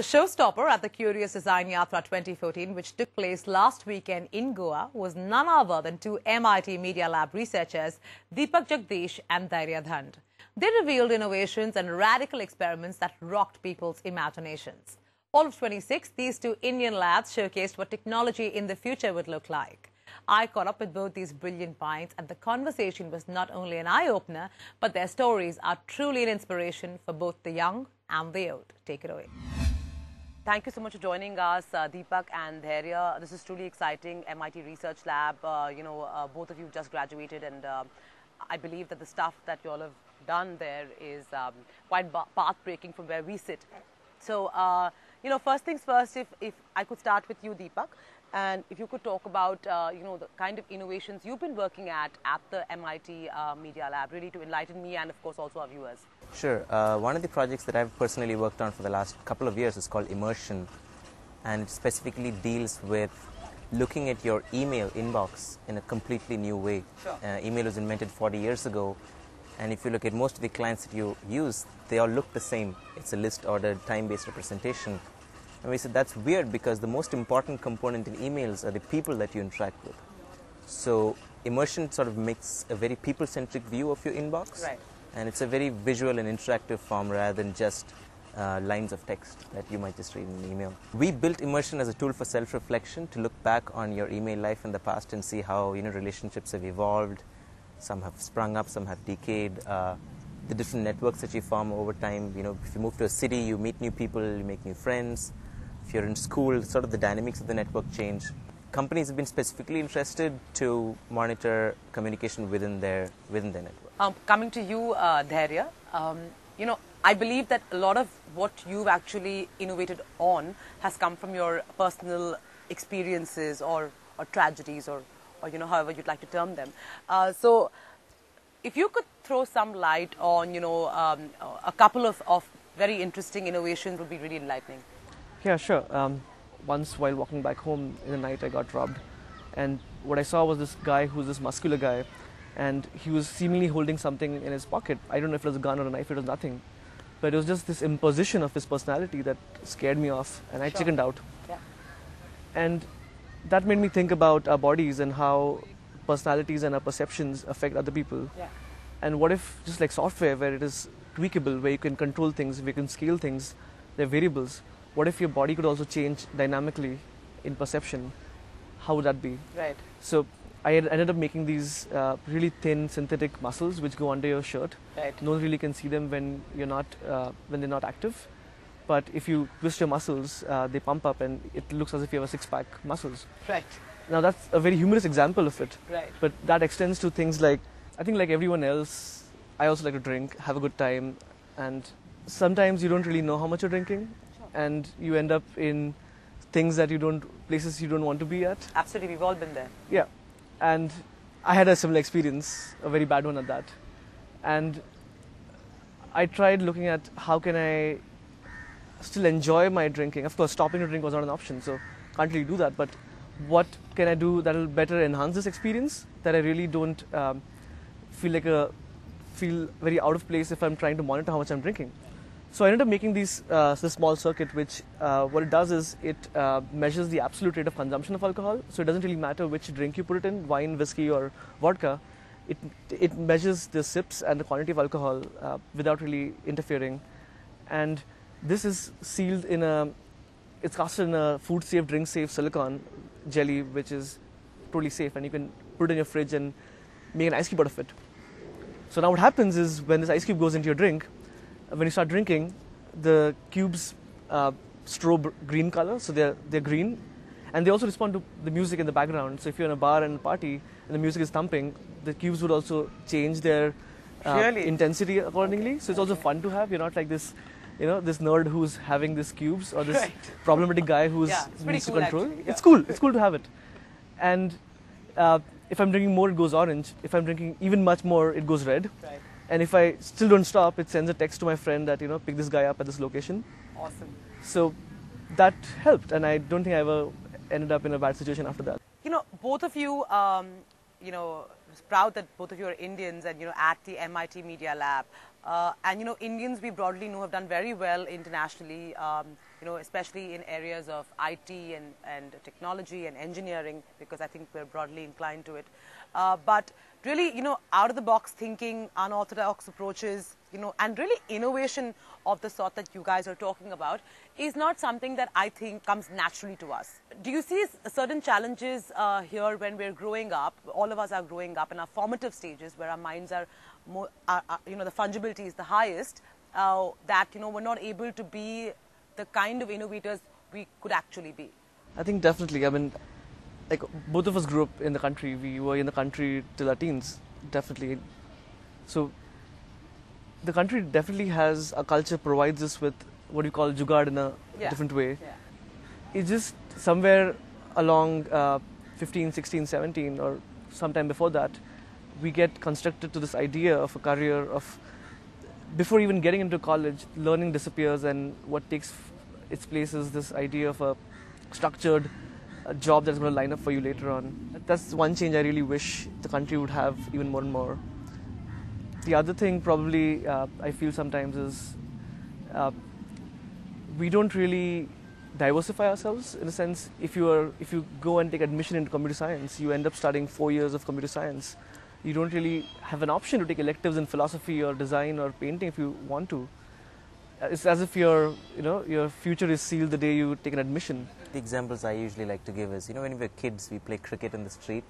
The showstopper at the Curious Design Yatra 2014, which took place last weekend in Goa, was none other than two MIT Media Lab researchers, Deepak Jagdish and Dhairya Dand. They revealed innovations and radical experiments that rocked people's imaginations. All of 26, these two Indian labs showcased what technology in the future would look like. I caught up with both these brilliant minds, and the conversation was not only an eye-opener, but their stories are truly an inspiration for both the young and the old. Take it away. Thank you so much for joining us, Deepak and Dhairya. This is truly exciting. MIT Research Lab, both of you just graduated, and I believe that the stuff that you all have done there is quite path-breaking from where we sit. So, first things first, if I could start with you, Deepak, and if you could talk about, the kind of innovations you've been working at the MIT Media Lab, really to enlighten me and, of course, also our viewers. Sure. One of the projects that I've personally worked on for the last couple of years is called Immersion, and it specifically deals with looking at your email inbox in a completely new way. Sure. Email was invented 40 years ago, and if you look at most of the clients that you use, they all look the same. It's a list-ordered, time-based representation. And we said that's weird because the most important component in emails are the people that you interact with. So Immersion sort of makes a very people-centric view of your inbox. Right. And it's a very visual and interactive form rather than just lines of text that you might just read in an email. We built Immersion as a tool for self-reflection to look back on your email life in the past and see how relationships have evolved. Some have sprung up, some have decayed. The different networks that you form over time. If you move to a city, you meet new people, you make new friends. If you're in school, sort of the dynamics of the network change. Companies have been specifically interested to monitor communication within their network. Coming to you, Dhairya, I believe that a lot of what you've actually innovated on has come from your personal experiences or tragedies or however you'd like to term them. So if you could throw some light on, a couple of very interesting innovations would be really enlightening. Yeah, sure. Once while walking back home in the night, I got robbed. And what I saw was this guy who's this muscular guy, and he was seemingly holding something in his pocket. I don't know if it was a gun or a knife, it was nothing. But it was just this imposition of his personality that scared me off, and I chickened out. Yeah. And that made me think about our bodies and how personalities and our perceptions affect other people. Yeah. And what if, just like software, where it is tweakable, where you can control things, where you can scale things, they're variables. What if your body could also change dynamically in perception? How would that be? Right. So I had ended up making these really thin synthetic muscles which go under your shirt. Right. No one really can see them when you're not when they're not active. But if you twist your muscles, they pump up and it looks as if you have a six-pack muscles. Right. Now that's a very humorous example of it. Right. But that extends to things like, I think like everyone else, I also like to drink, have a good time, and sometimes you don't really know how much you're drinking. And you end up in places you don't want to be at. Absolutely, we've all been there. Yeah, and I had a similar experience, a very bad one at that. And I tried looking at how can I still enjoy my drinking. Of course, stopping to drink was not an option, so can't really do that. But what can I do that will better enhance this experience, that I really don't feel very out of place if I'm trying to monitor how much I'm drinking. So I ended up making this small circuit which what it does is it measures the absolute rate of consumption of alcohol. So it doesn't really matter which drink you put it in, wine, whiskey or vodka. It measures the sips and the quantity of alcohol without really interfering. And this is sealed it's casted in a food safe, drink safe silicone jelly which is totally safe, and you can put it in your fridge and make an ice cube out of it. So now what happens is when this ice cube goes into your drink, when you start drinking, the cubes strobe green color, so they're green, and they also respond to the music in the background. So if you're in a bar and a party and the music is thumping, the cubes would also change their intensity accordingly. So it's also fun to have. You're not like this, this nerd who's having these cubes or this problematic guy who's needs to control. Actually, yeah. It's cool. It's cool to have it. And if I'm drinking more, it goes orange. If I'm drinking even much more, it goes red. Right. And if I still don't stop, it sends a text to my friend that, pick this guy up at this location. Awesome. So that helped, and I don't think I ever ended up in a bad situation after that. Both of you, was proud that both of you are Indians and, at the MIT Media Lab. And Indians, we broadly know, have done very well internationally, especially in areas of IT and technology and engineering, because I think we're broadly inclined to it. But really, out of the box thinking, unorthodox approaches, and really innovation of the sort that you guys are talking about is not something that I think comes naturally to us. Do you see certain challenges here when we're growing up? All of us are growing up in our formative stages where our minds are more, the fungibility is the highest, that, we're not able to be the kind of innovators we could actually be. I think definitely. I mean, like both of us grew up in the country. We were in the country till our teens, definitely. So the country definitely has a culture, provides us with what you call jugaad in a different way. Yeah. It's just somewhere along 15, 16, 17 or sometime before that, we get constructed to this idea of a career of, before even getting into college, learning disappears, and what takes its place is this idea of a structured job that's going to line up for you later on. That's one change I really wish the country would have even more and more. The other thing probably I feel sometimes is we don't really diversify ourselves in a sense. If you go and take admission into computer science, you end up studying 4 years of computer science. You don't really have an option to take electives in philosophy or design or painting if you want to. It's as if your future is sealed the day you take an admission. The examples I usually like to give is, when we were kids, we play cricket in the street.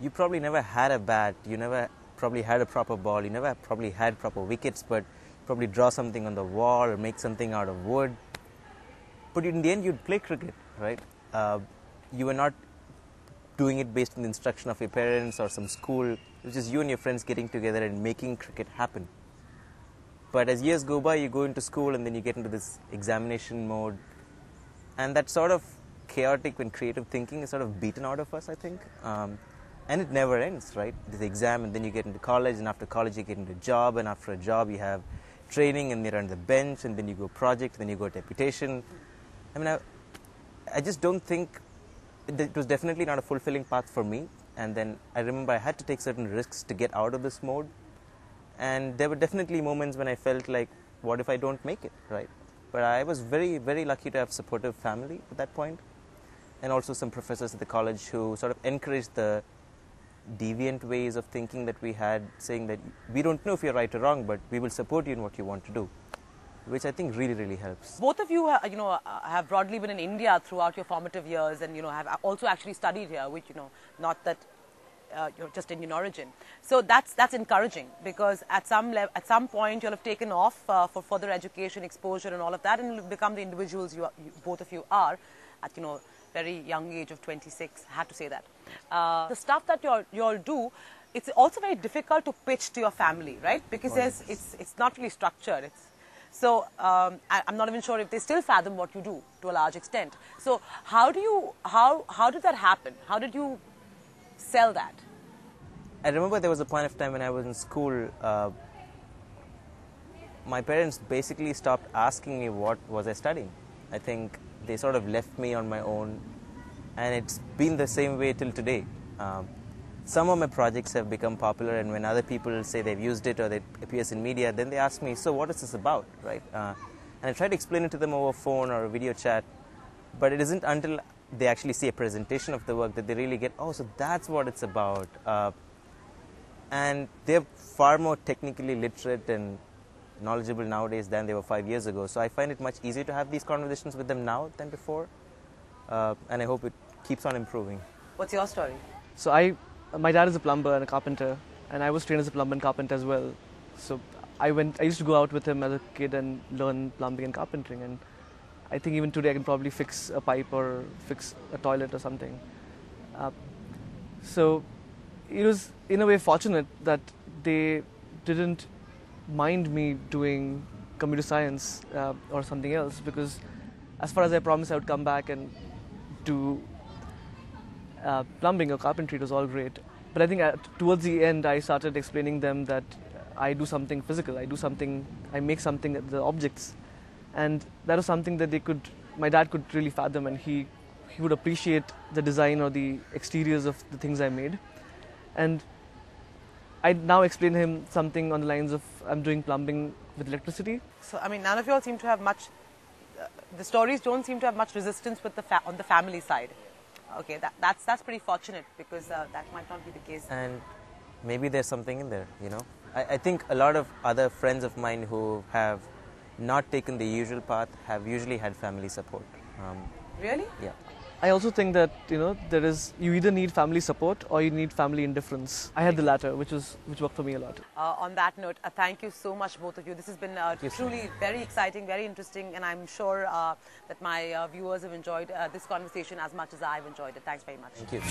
You probably never had a bat, you never probably had a proper ball, you never probably had proper wickets, but probably draw something on the wall or make something out of wood. But in the end, you'd play cricket, right? You were not doing it based on the instruction of your parents or some school. It was just you and your friends getting together and making cricket happen. But as years go by, you go into school and then you get into this examination mode. And that sort of chaotic and creative thinking is sort of beaten out of us, I think. And it never ends, right? This exam, and then you get into college, and after college you get into a job, and after a job you have training, and you're on the bench, and then you go project, then you go deputation. I mean, I just don't think, it was definitely not a fulfilling path for me. And then I remember I had to take certain risks to get out of this mode. And there were definitely moments when I felt like, what if I don't make it, right? But I was very, very lucky to have supportive family at that point, and also some professors at the college who sort of encouraged the deviant ways of thinking that we had, saying that we don't know if you're right or wrong, but we will support you in what you want to do, which I think really, really helps. Both of you, have broadly been in India throughout your formative years, and have also actually studied here, which not that you're just Indian origin. So that's encouraging, because at some point you'll have taken off for further education, exposure, and all of that, and you'll become the individuals both of you are at very young age of 26. I had to say that. The stuff that you all do, it's also very difficult to pitch to your family, right? Because it's not really structured. So I'm not even sure if they still fathom what you do to a large extent. So how did that happen? How did you sell that? I remember there was a point of time when I was in school, my parents basically stopped asking me what was I studying. I think they sort of left me on my own, and it's been the same way till today. Some of my projects have become popular, and when other people say they've used it or it appears in media, then they ask me, so what is this about, right? And I try to explain it to them over phone or video chat, but it isn't until they actually see a presentation of the work that they really get, oh, so that's what it's about. And they're far more technically literate and knowledgeable nowadays than they were 5 years ago. So I find it much easier to have these conversations with them now than before. And I hope it keeps on improving. What's your story? So my dad is a plumber and a carpenter, and I was trained as a plumber and carpenter as well. So I used to go out with him as a kid and learn plumbing and carpentering, and I think even today I can probably fix a pipe or fix a toilet or something. So it was in a way fortunate that they didn't mind me doing computer science or something else, because as far as I promised I would come back and do plumbing or carpentry, it was all great. But I think towards the end I started explaining them that I do something physical, I make something, the objects. And that was something that my dad could really fathom, and he would appreciate the design or the exteriors of the things I made. And I now explain to him something on the lines of I'm doing plumbing with electricity. So, I mean, none of you all seem to have much, the stories don't seem to have much resistance with on the family side. Okay, that's pretty fortunate, because that might not be the case. And maybe there's something in there, you know. I think a lot of other friends of mine who have not taken the usual path have usually had family support. Really? Yeah. I also think that, you know, you either need family support or you need family indifference. I had the latter, which worked for me a lot. On that note, thank you so much, both of you. This has been truly very exciting, very interesting, and I'm sure that my viewers have enjoyed this conversation as much as I've enjoyed it. Thanks very much. Thank you.